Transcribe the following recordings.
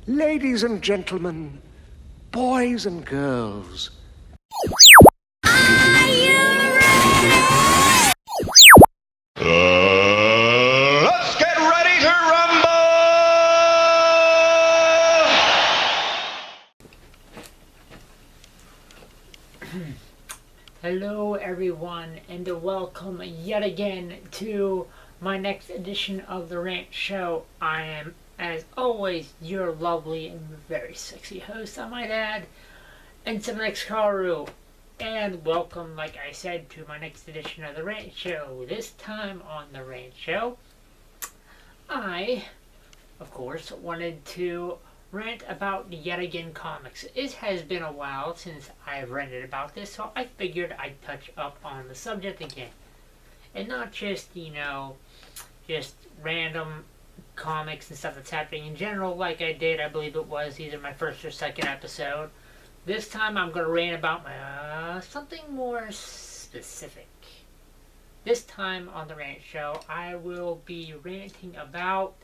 Ladies and gentlemen, boys and girls. Are you ready? Let's get ready to rumble! Hello everyone, and welcome yet again to my next edition of the Rant Show. I am, as always, your lovely and very sexy host, I might add, Karu. And welcome, like I said, to my next edition of the Rant Show. This time on the Rant Show, I, of course, wanted to rant about yet again comics. It has been a while since I've ranted about this, so I figured I'd touch up on the subject again. And not just, just random comics and stuff that's happening in general like I did, I believe it was either my first or second episode. This time I'm going to rant about something more specific. This time on the Rant Show, I will be ranting about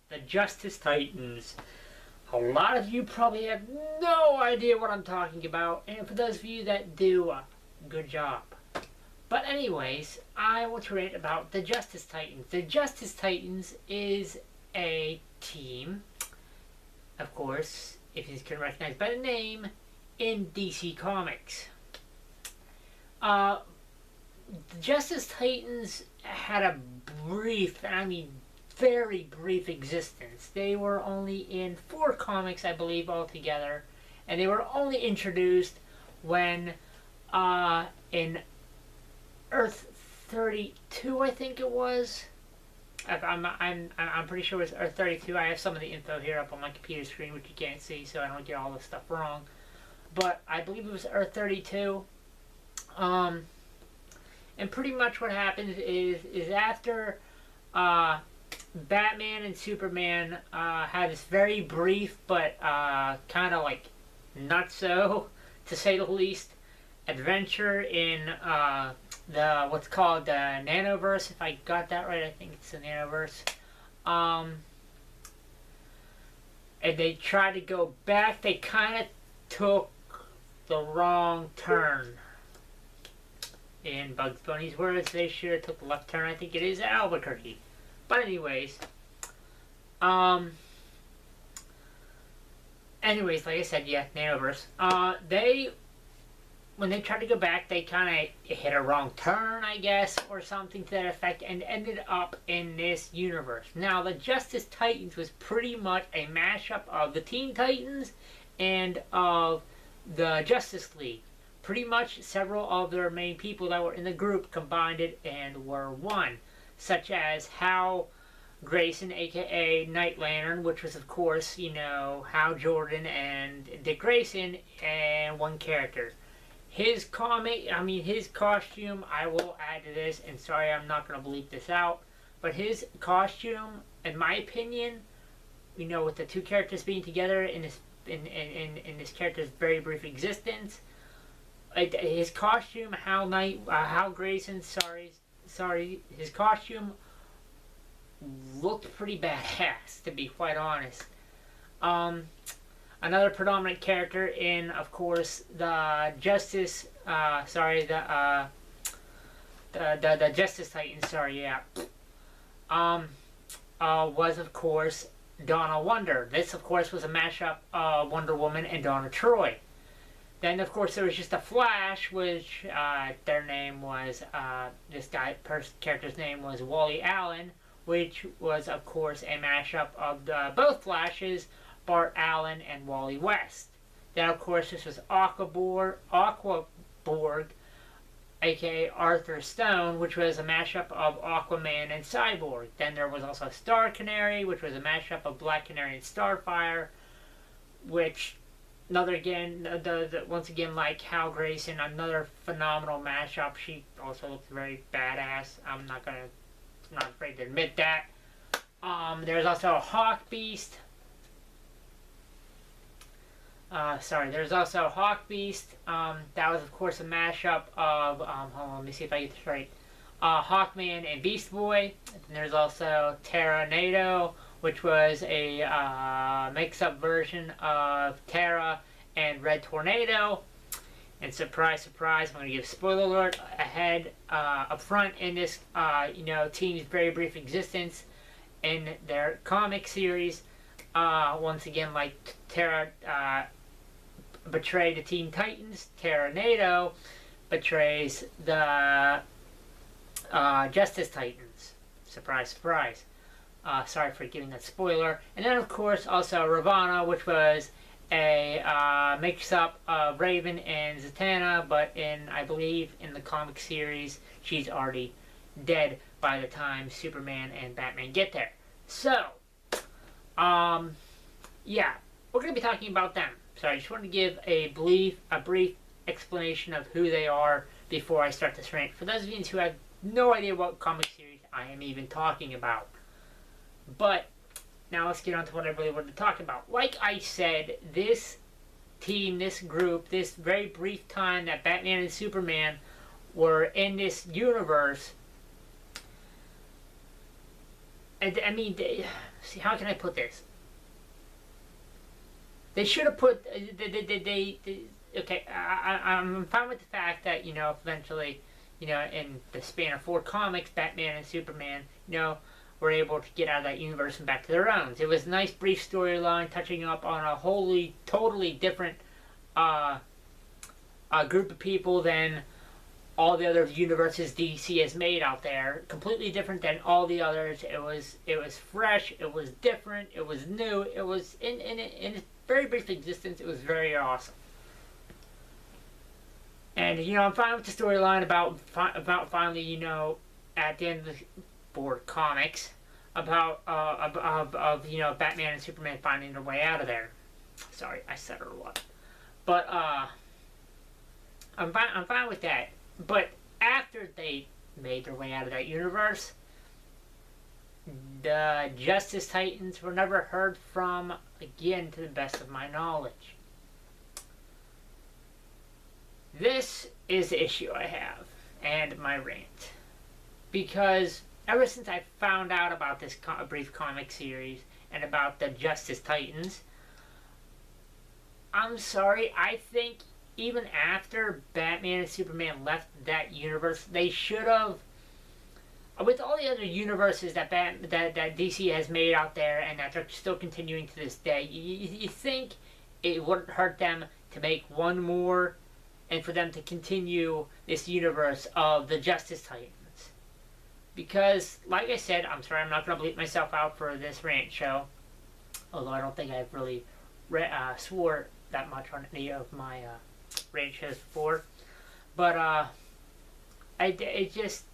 the Justice Titans. A lot of you probably have no idea what I'm talking about, and for those of you that do, good job. But anyways, I want to rant about the Justice Titans. The Justice Titans is a team, of course, if you can recognize by the name, in DC Comics. The Justice Titans had a brief, very brief existence. They were only in 4 comics, I believe, altogether, and they were only introduced when in Earth 32, I think it was. I'm pretty sure it was Earth 32. I have some of the info here up on my computer screen, which you can't see, so I don't get all this stuff wrong. But I believe it was Earth 32. And pretty much what happens is after Batman and Superman had this very brief but kind of like not so, to say the least, adventure in the what's called the Nanoverse. If I got that right, I think it's the Nanoverse. And they tried to go back. They kind of took the wrong turn. In Bugs Bunny's words, they should have took the left turn. I think it is Albuquerque. But anyways, like I said, yeah, Nanoverse. When they tried to go back, they kind of hit a wrong turn, I guess, or something to that effect, and ended up in this universe. Now, the Justice Titans was pretty much a mashup of the Teen Titans and of the Justice League. Pretty much several of their main people that were in the group combined it and were one, such as Hal Grayson, aka Night Lantern, which was, of course, Hal Jordan and Dick Grayson, and one character. His costume, I will add to this, and sorry I'm not going to bleep this out, but his costume, in my opinion, with the two characters being together in this character's very brief existence, his costume, Hal Grayson, his costume looked pretty badass, to be quite honest. Another predominant character in, of course, the Justice, the Justice Titans, was, of course, Donna Wonder. This, of course, was a mashup of Wonder Woman and Donna Troy. Then, of course, there was just a Flash, which their name was, character's name was Wally Allen, which was, of course, a mashup of both Flashes, Bart Allen and Wally West. Then, of course, this was Aquaborg, aka Arthur Stone, which was a mashup of Aquaman and Cyborg. Then there was also Star Canary, which was a mashup of Black Canary and Starfire, which, once again, like Hal Grayson, another phenomenal mashup. She also looks very badass. I'm not afraid to admit that. There's also Hawk Beast. There's also Hawk Beast. That was, of course, a mashup of, hold on, let me see if I get this right. Hawkman and Beast Boy. And there's also Terranado, which was a mix-up version of Terra and Red Tornado. And surprise, surprise, I'm going to give spoiler alert ahead, up front in this, team's very brief existence in their comic series. Once again, like Terra betrayed the Teen Titans, Terranado betrays the Justice Titans. Surprise, surprise. Sorry for giving that spoiler. And then, of course, also Ravana, which was a mix-up of Raven and Zatanna, but I believe, in the comic series, she's already dead by the time Superman and Batman get there. So, yeah, we're going to be talking about them. So I just want to give a brief explanation of who they are before I start this rant. For those of you who have no idea what comic series I am even talking about. But now let's get on to what I really wanted to talk about. Like I said, this team, this group, this very brief time that Batman and Superman were in this universe, and I mean, see, how can I put this? They should have put, okay, I'm fine with the fact that, eventually, in the span of 4 comics, Batman and Superman, were able to get out of that universe and back to their own. It was a nice brief storyline touching up on a totally different group of people than all the other universes DC has made out there. Completely different than all the others. It was fresh, it was different, it was new, it was in its very brief existence, it was very awesome. And I'm fine with the storyline about finally, at the end of the 4 comics, about Batman and Superman finding their way out of there. Sorry, I stuttered a lot. But I'm fine with that. But after they made their way out of that universe, the Justice Titans were never heard from again, to the best of my knowledge. This is the issue I have, and my rant. Because ever since I found out about this brief comic series, and about the Justice Titans, I'm sorry, I think even after Batman and Superman left that universe, they should have, with all the other universes that DC has made out there, and that they're still continuing to this day, you think it wouldn't hurt them to make one more, and for them to continue this universe of the Justice Titans. Because, like I said, I'm sorry, I'm not going to bleep myself out for this rant show, although I don't think I've really swore that much on any of my rant shows before. But it just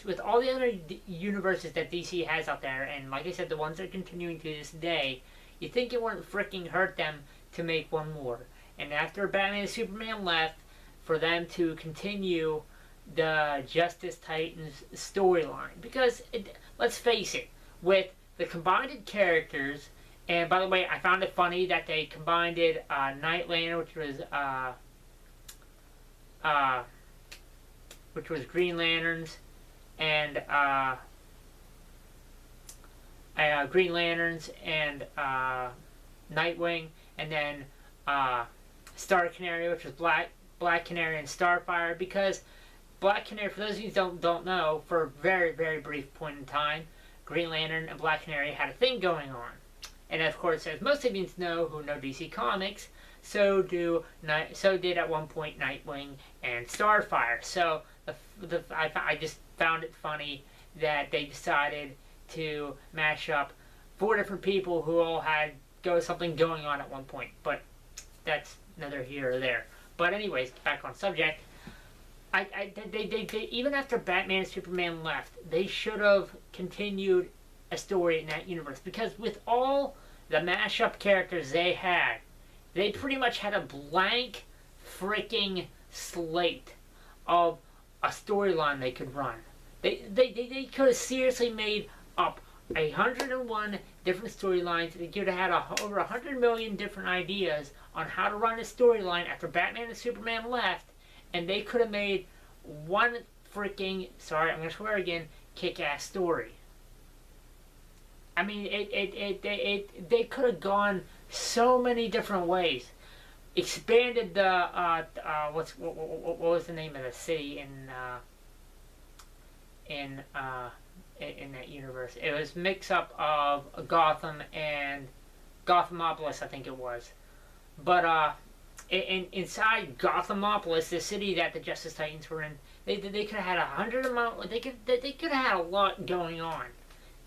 with all the other universes that DC has out there, and like I said, the ones that are continuing to this day, you think it wouldn't freaking hurt them to make one more. And after Batman and Superman left, for them to continue the Justice Titans storyline. Because, let's face it, with the combined characters, and by the way, I found it funny that they combined Nightlander, which was Green Lanterns, and Nightwing, and then Star Canary, which was Black Canary and Starfire, because Black Canary, for those of you who don't know, for a very, very brief point in time, Green Lantern and Black Canary had a thing going on. And of course, as most of you know who know DC Comics, so did at one point Nightwing and Starfire. So I just found it funny that they decided to mash up 4 different people who all had something going on at one point. But that's neither here or there. But anyways, back on subject. They even after Batman and Superman left, they should have continued a story in that universe, because with all the mashup characters they had, they pretty much had a blank freaking slate of a storyline they could run. They could have seriously made up 101 different storylines. They could have had over 100 million different ideas on how to run a storyline after Batman and Superman left, and they could have made one freaking, sorry, I'm going to swear again, kick-ass story. I mean, they could have gone so many different ways. Expanded the what was the name of the city in that universe? It was mix up of Gotham and Gothamopolis, I think it was. But inside Gothamopolis, the city that the Justice Titans were in, they could have had 100 amount. They could have had a lot going on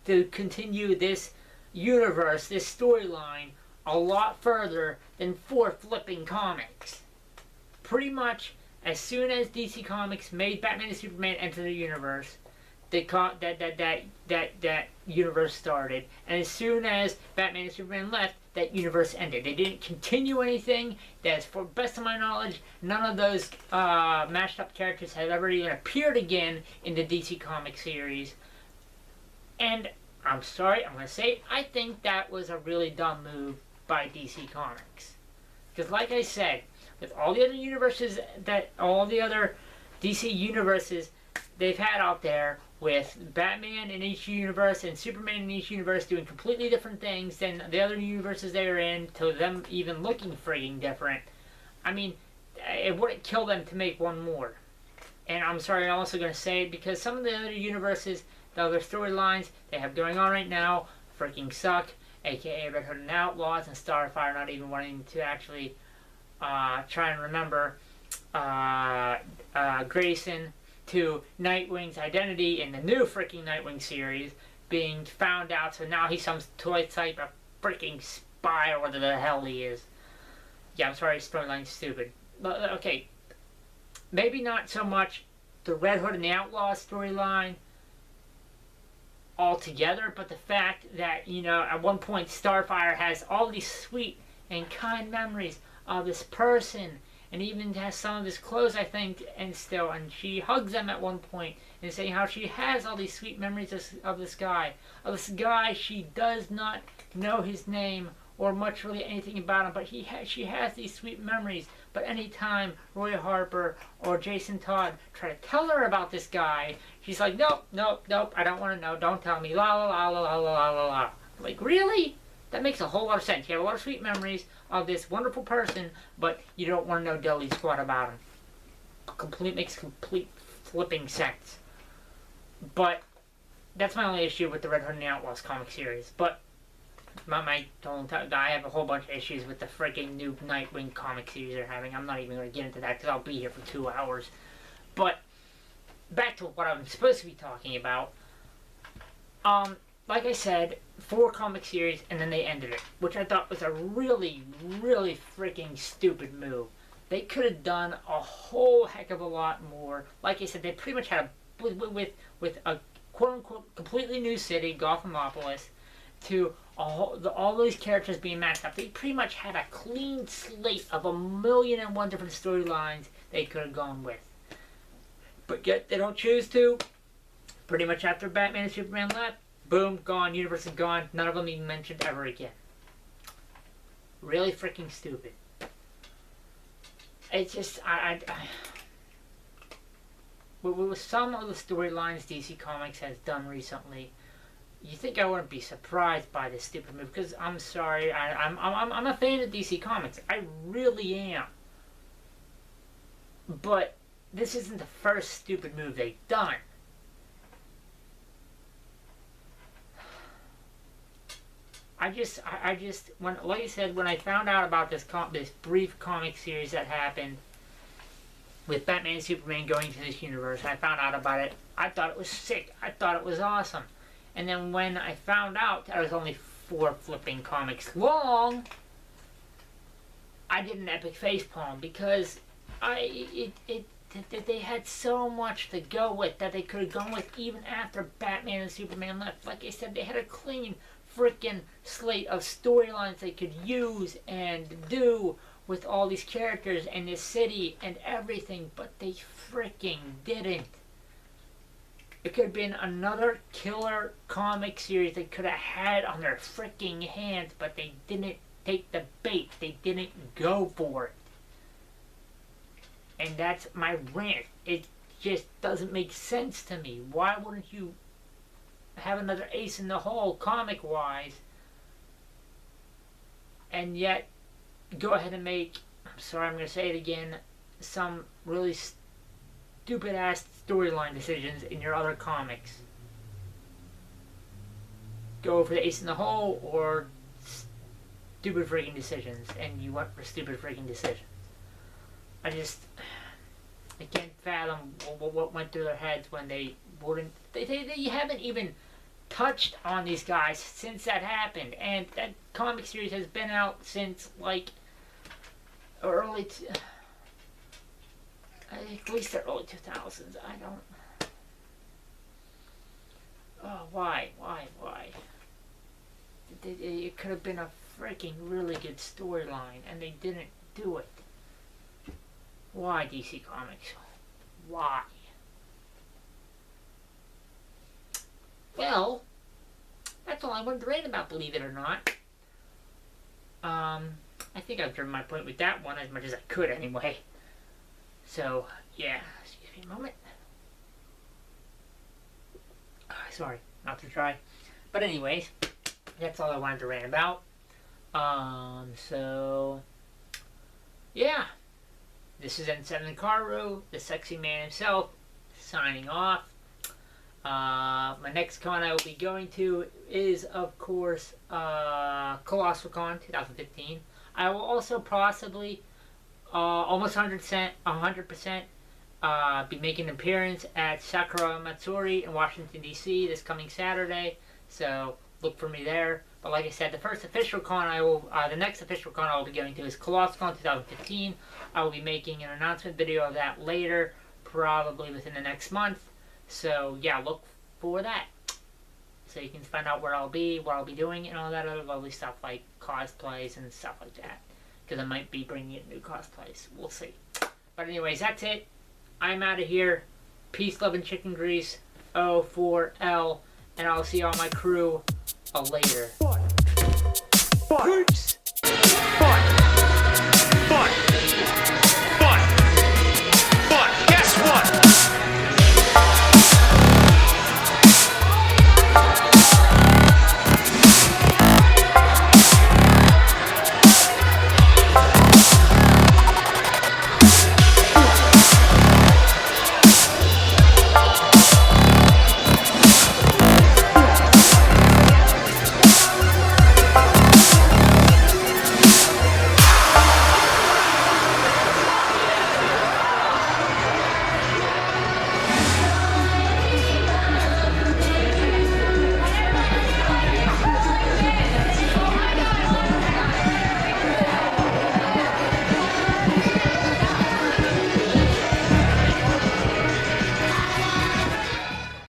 to continue this universe, this storyline, a lot further than 4 flipping comics. Pretty much, as soon as DC Comics made Batman and Superman enter the universe, that universe started, and as soon as Batman and Superman left, that universe ended. They didn't continue anything. That's, for best of my knowledge, none of those mashed up characters have ever even appeared again in the DC Comics series. And I'm sorry, I'm going to say it, I think that was a really dumb move by DC Comics. Because like I said, with all the other universes, all the other DC universes they've had out there, with Batman in each universe and Superman in each universe doing completely different things than the other universes they were in, to them even looking frigging different. I mean, it wouldn't kill them to make one more. And I'm sorry, I'm also going to say it, because some of the other universes, the other storylines they have going on right now, freaking suck, aka Red Hood and Outlaws and Starfire not even wanting to actually try and remember Grayson, to Nightwing's identity in the new freaking Nightwing series being found out, so now he's some toy type of freaking spy or whatever the hell he is. Yeah, I'm sorry, storyline's stupid. But, okay, maybe not so much the Red Hood and the Outlaw storyline altogether, but the fact that, you know, at one point Starfire has all these sweet and kind memories of this person, and even has some of his clothes, I think, and she hugs them at one point, and saying how she has all these sweet memories of this guy. She does not know his name, or much really anything about him, but she has these sweet memories. But anytime Roy Harper or Jason Todd try to tell her about this guy, she's like, nope, I don't want to know, don't tell me, la la la la la la la la. Like, really? That makes a whole lot of sense. You have a lot of sweet memories of this wonderful person, but you don't want to know dilly squat about him. Makes complete flipping sense. But that's my only issue with the Red Hood and the Outlaws comic series. But I have a whole bunch of issues with the freaking new Nightwing comic series they're having. I'm not even going to get into that because I'll be here for 2 hours. But back to what I'm supposed to be talking about. Like I said, 4 comic series, and then they ended it, which I thought was a really, really freaking stupid move. They could have done a whole heck of a lot more. Like I said, they pretty much had with a quote-unquote completely new city, Gothamopolis, to all these characters being matched up. They pretty much had a clean slate of 1,000,001 different storylines they could have gone with. But yet, they don't choose to. Pretty much after Batman and Superman left, boom, gone, universe is gone, none of them even mentioned ever again. Really freaking stupid. It's just, with some of the storylines DC Comics has done recently, you think I wouldn't be surprised by this stupid move, because I'm sorry, I'm a fan of DC Comics, I really am. But this isn't the first stupid move they've done. I just, like I said, when I found out about this brief comic series that happened with Batman and Superman going to this universe, I found out about it. I thought it was sick. I thought it was awesome. And then when I found out that it was only 4 flipping comics long, I did an epic facepalm, because they had so much to go with that they could have gone with even after Batman and Superman left. Like I said, they had a clean freaking slate of storylines they could use and do with all these characters and this city and everything, but they freaking didn't. It could have been another killer comic series they could have had on their freaking hands, but they didn't take the bait. They didn't go for it. And that's my rant. It just doesn't make sense to me. Why wouldn't you have another ace in the hole comic-wise, and yet go ahead and make, I'm sorry, I'm going to say it again, some really stupid-ass storyline decisions in your other comics. Go for the ace in the hole or stupid freaking decisions, and you went for stupid freaking decisions. I can't fathom what went through their heads when they wouldn't. They haven't even touched on these guys since that happened, and that comic series has been out since like early, at least the early 2000s. I don't. Oh, why? It could have been a freaking really good storyline, and they didn't do it. Why, DC Comics? Why? Well, that's all I wanted to rant about, believe it or not. I think I've driven my point with that one as much as I could anyway. So, yeah. Excuse me a moment. Sorry, not to try. But anyways, that's all I wanted to rant about. So, yeah. This is N7 Caru, the sexy man himself, signing off. My next con I will be going to is, of course, Colossal Con 2015. I will also possibly, almost 100%, be making an appearance at Sakura Matsuri in Washington, D.C. this coming Saturday. So look for me there. But like I said, the next official con I will be going to is Colossal Con 2015. I will be making an announcement video of that later, probably within the next month. So yeah, look for that. So you can find out where I'll be, what I'll be doing, and all that other lovely stuff like cosplays and stuff like that. Because I might be bringing in new cosplays. We'll see. But anyways, that's it. I'm out of here. Peace, love, and chicken grease. O4L. And I'll see all my crew later. Peace.